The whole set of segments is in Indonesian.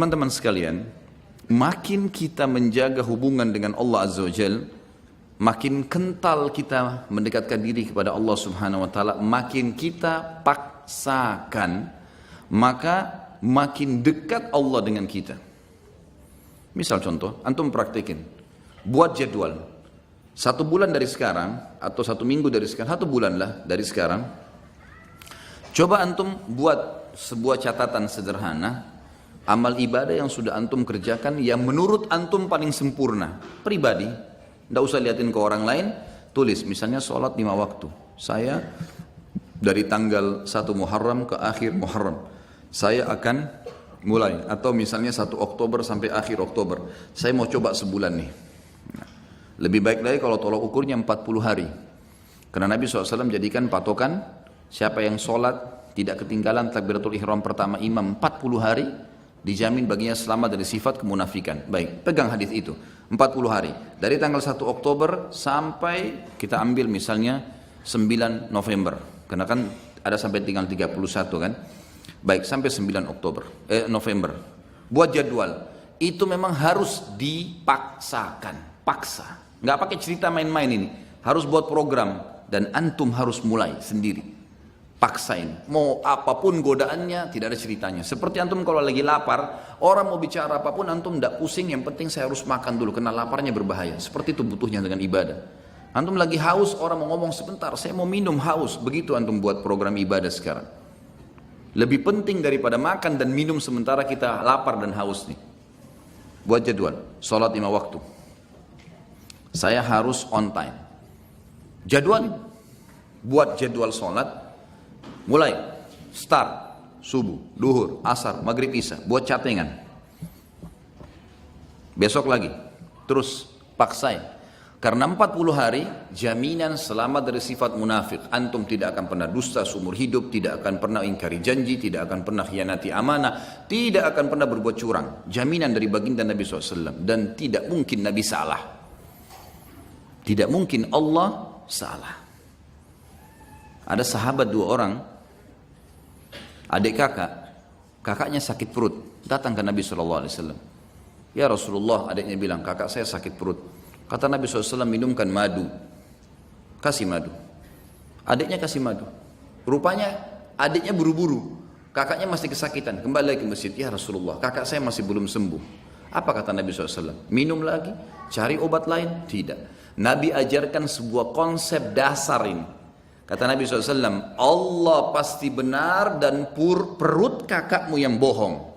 Teman-teman sekalian, makin kita menjaga hubungan dengan Allah Azza wa Jalla, makin kental kita mendekatkan diri kepada Allah Subhanahu wa taala, makin kita paksakan, maka makin dekat Allah dengan kita. Misal contoh, antum praktekin, buat jadwal 1 bulan dari sekarang atau 1 minggu dari sekarang, 1 bulan lah dari sekarang, coba antum buat sebuah catatan sederhana amal ibadah yang sudah antum kerjakan yang menurut antum paling sempurna pribadi. Tidak usah liatin ke orang lain, tulis misalnya sholat 5 waktu. Saya dari tanggal 1 Muharram ke akhir Muharram, saya akan mulai, atau misalnya 1 Oktober sampai akhir Oktober, saya mau coba sebulan nih. Lebih baik lagi kalau tolak ukurnya 40 hari. Karena Nabi SAW jadikan patokan, siapa yang sholat tidak ketinggalan takbiratul ihram pertama imam 40 hari, dijamin baginya selamat dari sifat kemunafikan. Baik, pegang hadis itu 40 hari dari tanggal 1 Oktober sampai kita ambil misalnya 9 November, karena kan ada sampai tinggal 31 kan. Baik, sampai 9 November buat jadwal. Itu memang harus dipaksakan, paksa, nggak pakai cerita main-main, ini harus buat program dan antum harus mulai sendiri. Paksain, mau apapun godaannya, tidak ada ceritanya. Seperti antum kalau lagi lapar, orang mau bicara apapun antum tidak pusing, yang penting saya harus makan dulu, karena laparnya berbahaya. Seperti itu butuhnya dengan ibadah. Antum lagi haus, orang mau ngomong sebentar, saya mau minum, haus. Begitu antum buat program ibadah sekarang. Lebih penting daripada makan dan minum sementara kita lapar dan haus nih. Buat jadwal, sholat 5 waktu. Saya harus on time. Jadwal, buat jadwal sholat. Mulai, start, subuh, duhur, asar, maghrib, isya, buat catengan. Besok lagi, terus paksain. Karena 40 hari, jaminan selamat dari sifat munafik. Antum tidak akan pernah dusta seumur hidup, tidak akan pernah ingkari janji, tidak akan pernah khianati amanah, tidak akan pernah berbuat curang. Jaminan dari baginda Nabi SAW. Dan tidak mungkin Nabi salah. Tidak mungkin Allah salah. Ada sahabat 2 orang, adik kakaknya sakit perut, datang ke Nabi SAW. Ya Rasulullah, adiknya bilang, kakak saya sakit perut. Kata Nabi SAW, minumkan madu, kasih madu. Adiknya kasih madu. Rupanya adiknya buru-buru, kakaknya masih kesakitan, kembali lagi ke masjid. Ya Rasulullah, kakak saya masih belum sembuh. Apa kata Nabi SAW? Minum lagi, cari obat lain? Tidak. Nabi ajarkan sebuah konsep dasar ini. Kata Nabi SAW, Allah pasti benar dan perut kakakmu yang bohong.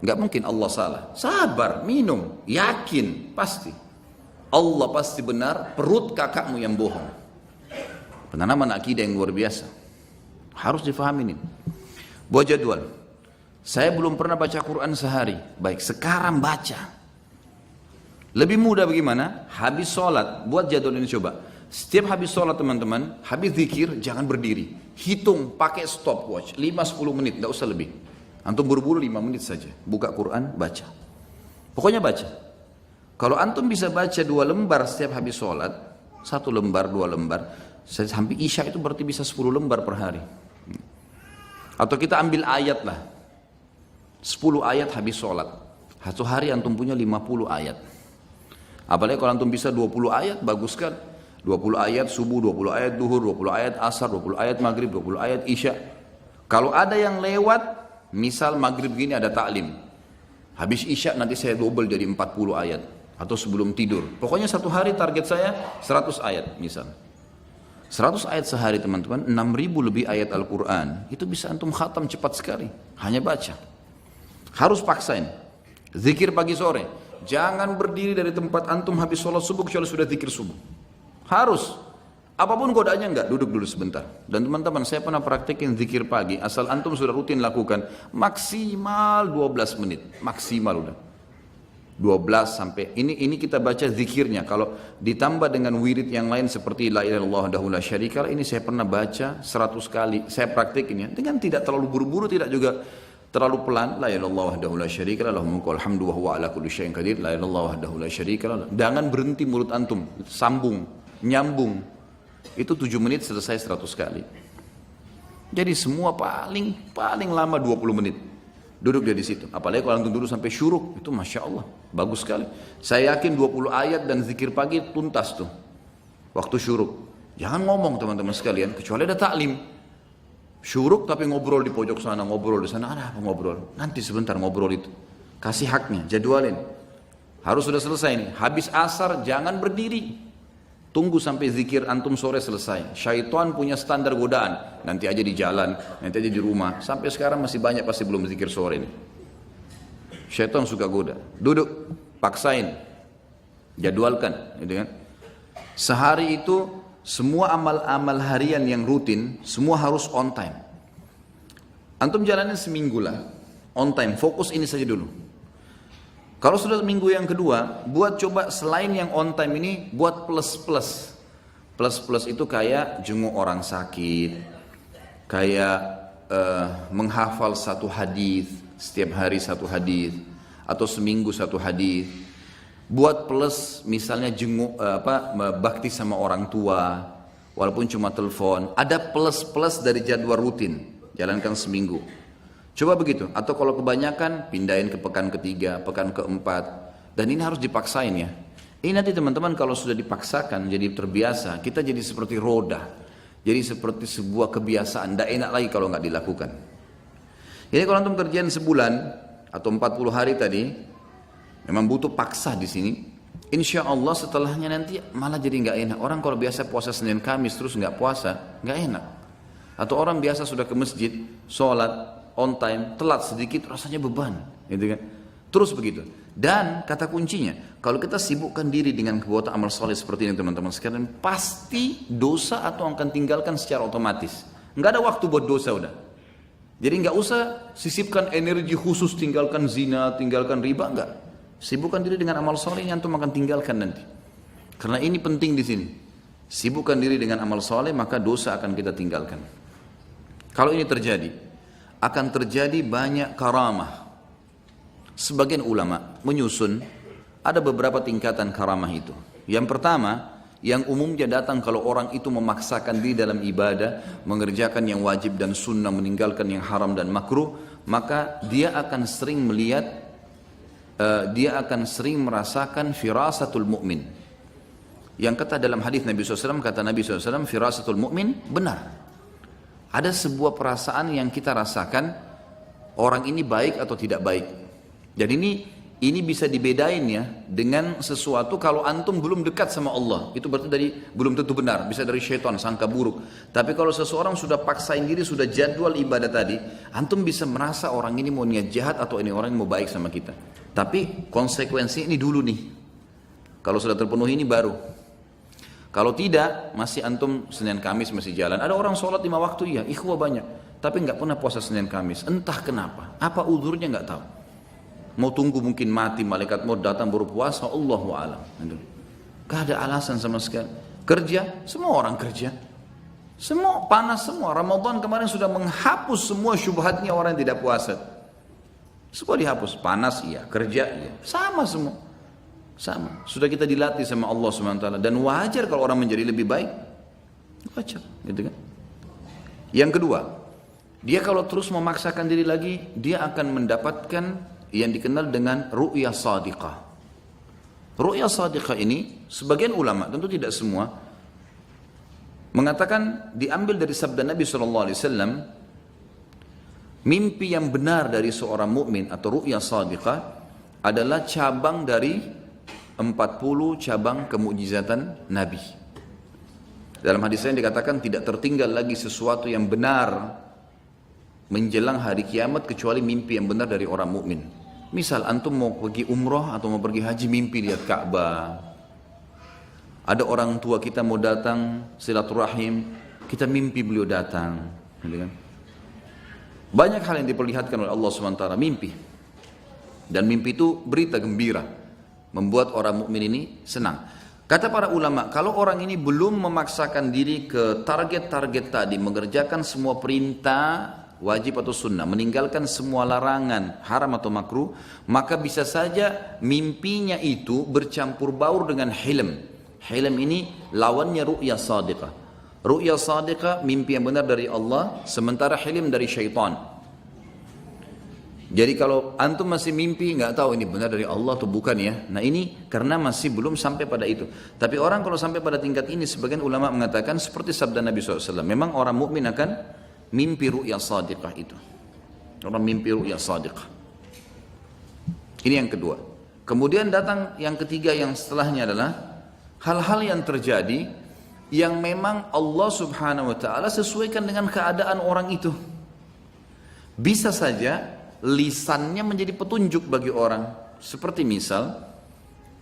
Enggak mungkin Allah salah. Sabar, minum, yakin, pasti. Allah pasti benar, perut kakakmu yang bohong. Penanaman akidah yang luar biasa. Harus difahami ini. Buat jadwal. Saya belum pernah baca Quran sehari. Baik, sekarang baca. Lebih mudah bagaimana? Habis sholat, buat jadwal ini coba. Setiap habis sholat teman-teman, habis zikir, jangan berdiri. Hitung pakai stopwatch, 5-10 menit, tidak usah lebih. Antum buru-buru 5 menit saja. Buka Quran, baca. Pokoknya baca. Kalau antum bisa baca 2 lembar setiap habis sholat, 1 lembar, 2 lembar, sampai isya itu berarti bisa 10 lembar per hari. Atau kita ambil ayat lah. 10 ayat habis sholat. 1 hari antum punya 50 ayat. Apalagi kalau antum bisa 20 ayat, bagus kan? 20 ayat subuh, 20 ayat duhur, 20 ayat asar, 20 ayat maghrib, 20 ayat isya. Kalau ada yang lewat, misal maghrib gini ada taklim, habis isya nanti saya double jadi 40 ayat. Atau sebelum tidur. Pokoknya 1 hari target saya 100 ayat misal. 100 ayat sehari teman-teman, 6.000 lebih ayat Al-Quran. Itu bisa antum khatam cepat sekali. Hanya baca. Harus paksain. Zikir pagi sore. Jangan berdiri dari tempat antum habis sholat subuh kecuali sudah zikir subuh. Harus, apapun godaannya enggak, duduk dulu sebentar. Dan teman-teman, saya pernah praktekin zikir pagi, asal antum sudah rutin lakukan, maksimal 12 menit, maksimal udah. 12 sampai, ini kita baca zikirnya, kalau ditambah dengan wirid yang lain seperti la ilaha illallah wahdahu la syarika lah, ini saya pernah baca 100 kali, saya praktekinnya, dengan tidak terlalu buru-buru, tidak juga terlalu pelan. La ilaha illallah wahdahu la syarika lah, lahul mulku wal hamdu wa huwa ala kulli syai'in qadir. La ilaha illallah wahdahu la syarika lah. Jangan berhenti mulut antum, sambung. Nyambung. Itu 7 menit selesai 100 kali. Jadi semua paling lama 20 menit. Duduk dia di situ. Apalagi kalau antum duduk sampai syuruk, itu Masya Allah, bagus sekali. Saya yakin 20 ayat dan zikir pagi tuntas tuh, waktu syuruk. Jangan ngomong teman-teman sekalian, kecuali ada taklim. Syuruk tapi ngobrol di pojok sana, ngobrol di sana, ada apa ngobrol? Nanti sebentar ngobrol itu. Kasih haknya, jadwalin. Harus sudah selesai nih. Habis asar jangan berdiri. Tunggu sampai zikir antum sore selesai. Syaitan punya standar godaan. Nanti aja di jalan, nanti aja di rumah. Sampai sekarang masih banyak pasti belum zikir sore ini. Syaitan suka goda. Duduk, paksain. Jadwalkan, gitu kan? Sehari itu semua amal-amal harian yang rutin semua harus on time. Antum jalanin seminggu lah. On time, fokus ini saja dulu. Kalau sudah minggu yang kedua, buat coba selain yang on time ini, buat plus-plus. Plus-plus itu kayak jenguk orang sakit, kayak menghafal satu hadis, setiap hari satu hadis, atau seminggu satu hadis. Buat plus, misalnya jenguk bakti sama orang tua, walaupun cuma telepon. Ada plus-plus dari jadwal rutin, jalankan seminggu. Coba begitu, atau kalau kebanyakan pindahin ke pekan ketiga, pekan keempat, dan ini harus dipaksain ya. Ini nanti teman-teman kalau sudah dipaksakan jadi terbiasa, kita jadi seperti roda, jadi seperti sebuah kebiasaan, tidak enak lagi kalau nggak dilakukan. Jadi kalau antum kerjaan sebulan atau 40 hari tadi, memang butuh paksa di sini. Insya Allah setelahnya nanti malah jadi nggak enak. Orang kalau biasa puasa Senin Kamis terus nggak puasa, nggak enak. Atau orang biasa sudah ke masjid, sholat on time, telat sedikit rasanya beban, gitu kan? Terus begitu. Dan kata kuncinya, kalau kita sibukkan diri dengan perbuatan amal soleh seperti ini teman-teman sekalian, pasti dosa atau akan tinggalkan secara otomatis. Nggak ada waktu buat dosa udah. Jadi nggak usah sisipkan energi khusus tinggalkan zina, tinggalkan riba, nggak. Sibukkan diri dengan amal soleh yang antum akan tinggalkan nanti. Karena ini penting di sini. Sibukkan diri dengan amal soleh maka dosa akan kita tinggalkan. Kalau ini terjadi, akan terjadi banyak karamah. Sebagian ulama menyusun ada beberapa tingkatan karamah itu. Yang pertama, yang umumnya datang kalau orang itu memaksakan diri dalam ibadah, mengerjakan yang wajib dan sunnah, meninggalkan yang haram dan makruh, maka dia akan sering melihat, dia akan sering merasakan firasatul mu'min. Yang kata dalam hadis Nabi SAW, kata Nabi SAW, firasatul mu'min benar. Ada sebuah perasaan yang kita rasakan, orang ini baik atau tidak baik. Jadi ini bisa dibedain ya dengan sesuatu kalau antum belum dekat sama Allah. Itu berarti belum tentu benar, bisa dari syaitan, sangka buruk. Tapi kalau seseorang sudah paksain diri, sudah jadwal ibadah tadi, antum bisa merasa orang ini mau niat jahat atau ini orang yang mau baik sama kita. Tapi konsekuensi ini dulu nih. Kalau sudah terpenuhi ini baru. Kalau tidak, masih antum Senin Kamis masih jalan. Ada orang sholat 5 waktu, iya, ikhwah banyak. Tapi nggak pernah puasa Senin Kamis. Entah kenapa. Apa udhurnya nggak tahu. Mau tunggu mungkin mati, malaikat mau datang baru puasa, Allahu a'lam. Gak ada alasan sama sekali. Kerja, semua orang kerja. Semua panas semua. Ramadan kemarin sudah menghapus semua syubhatnya orang yang tidak puasa. Semua dihapus. Panas iya, kerja iya. Sama semua. Sama, sudah kita dilatih sama Allah SWT. Dan wajar kalau orang menjadi lebih baik. Wajar, gitu kan. Yang kedua, dia kalau terus memaksakan diri lagi, dia akan mendapatkan yang dikenal dengan ru'yah sadiqah. Ru'yah sadiqah ini, sebagian ulama, tentu tidak semua, mengatakan diambil dari sabda Nabi SAW, mimpi yang benar dari seorang mukmin atau ru'yah sadiqah adalah cabang dari 40 cabang kemukjizatan Nabi. Dalam hadis lain dikatakan tidak tertinggal lagi sesuatu yang benar menjelang hari kiamat kecuali mimpi yang benar dari orang mukmin. Misal antum mau pergi umroh atau mau pergi haji, mimpi lihat Ka'bah. Ada orang tua kita mau datang silaturahim, kita mimpi beliau datang, gitu kan? Banyak hal yang diperlihatkan oleh Allah SWT, mimpi. Dan mimpi itu berita gembira, membuat orang mukmin ini senang. Kata para ulama, kalau orang ini belum memaksakan diri ke target-target tadi, mengerjakan semua perintah wajib atau sunnah, meninggalkan semua larangan haram atau makruh, maka bisa saja mimpinya itu bercampur baur dengan hilm. Hilm ini lawannya ru'yah sadiqah. Ru'yah sadiqah, mimpi yang benar dari Allah, sementara hilm dari syaitan. Jadi kalau antum masih mimpi, nggak tahu ini benar dari Allah atau bukan ya. Nah ini karena masih belum sampai pada itu. Tapi orang kalau sampai pada tingkat ini, sebagian ulama mengatakan seperti sabda Nabi SAW. Memang orang mukmin akan mimpi ru'ya sadiqah itu. Orang mimpi ru'ya sadiqah. Ini yang kedua. Kemudian datang yang ketiga yang setelahnya adalah hal-hal yang terjadi yang memang Allah Subhanahu wa taala sesuaikan dengan keadaan orang itu. Bisa saja lisannya menjadi petunjuk bagi orang. Seperti misal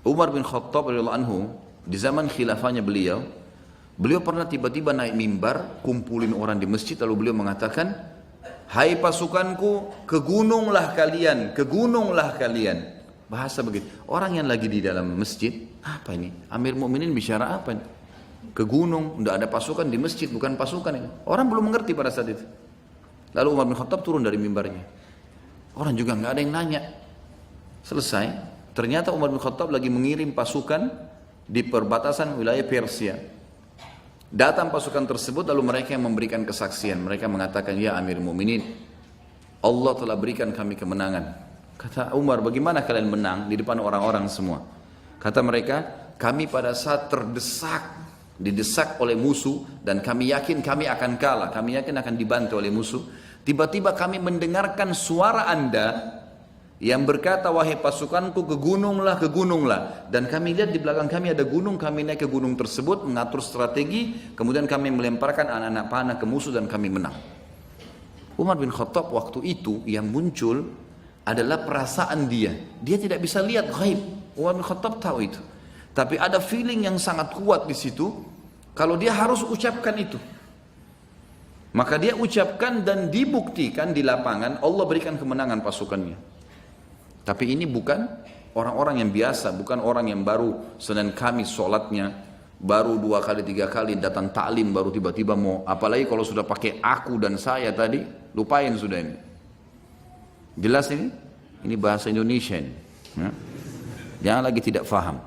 Umar bin Khattab radhiyallahu anhu di zaman khilafahnya beliau pernah tiba-tiba naik mimbar, kumpulin orang di masjid, lalu beliau mengatakan, "Hai pasukanku, ke gununglah kalian, ke gununglah kalian." Bahasa begitu. Orang yang lagi di dalam masjid, apa ini? Amir Mukminin bicara apa ini? Ke gunung, tidak ada pasukan di masjid, bukan pasukan ini. Orang belum mengerti pada saat itu. Lalu Umar bin Khattab turun dari mimbarnya. Orang juga nggak ada yang nanya. Selesai. Ternyata Umar bin Khattab lagi mengirim pasukan di perbatasan wilayah Persia. Datang pasukan tersebut, lalu mereka yang memberikan kesaksian. Mereka mengatakan, "Ya Amir Mu'minin, Allah telah berikan kami kemenangan." Kata Umar, "Bagaimana kalian menang di depan orang-orang semua?" Kata mereka, "Kami pada saat didesak oleh musuh, dan kami yakin kami akan kalah, kami yakin akan dibantu oleh musuh. Tiba-tiba kami mendengarkan suara Anda yang berkata, 'Wahai pasukanku, ke gununglah. Dan kami lihat di belakang kami ada gunung, kami naik ke gunung tersebut, mengatur strategi, kemudian kami melemparkan anak-anak panah ke musuh dan kami menang." Umar bin Khattab waktu itu yang muncul adalah perasaan dia. Dia tidak bisa lihat ghaib. Umar bin Khattab tahu itu. Tapi ada feeling yang sangat kuat di situ, kalau dia harus ucapkan itu. Maka dia ucapkan dan dibuktikan di lapangan, Allah berikan kemenangan pasukannya. Tapi ini bukan orang-orang yang biasa, bukan orang yang baru Senin Kamis sholatnya, baru 2 kali 3 kali datang taklim, baru tiba-tiba mau, apalagi kalau sudah pakai aku dan saya tadi, lupain sudah ini. Jelas ini? Ini bahasa Indonesia ini. Ya? Jangan lagi tidak faham.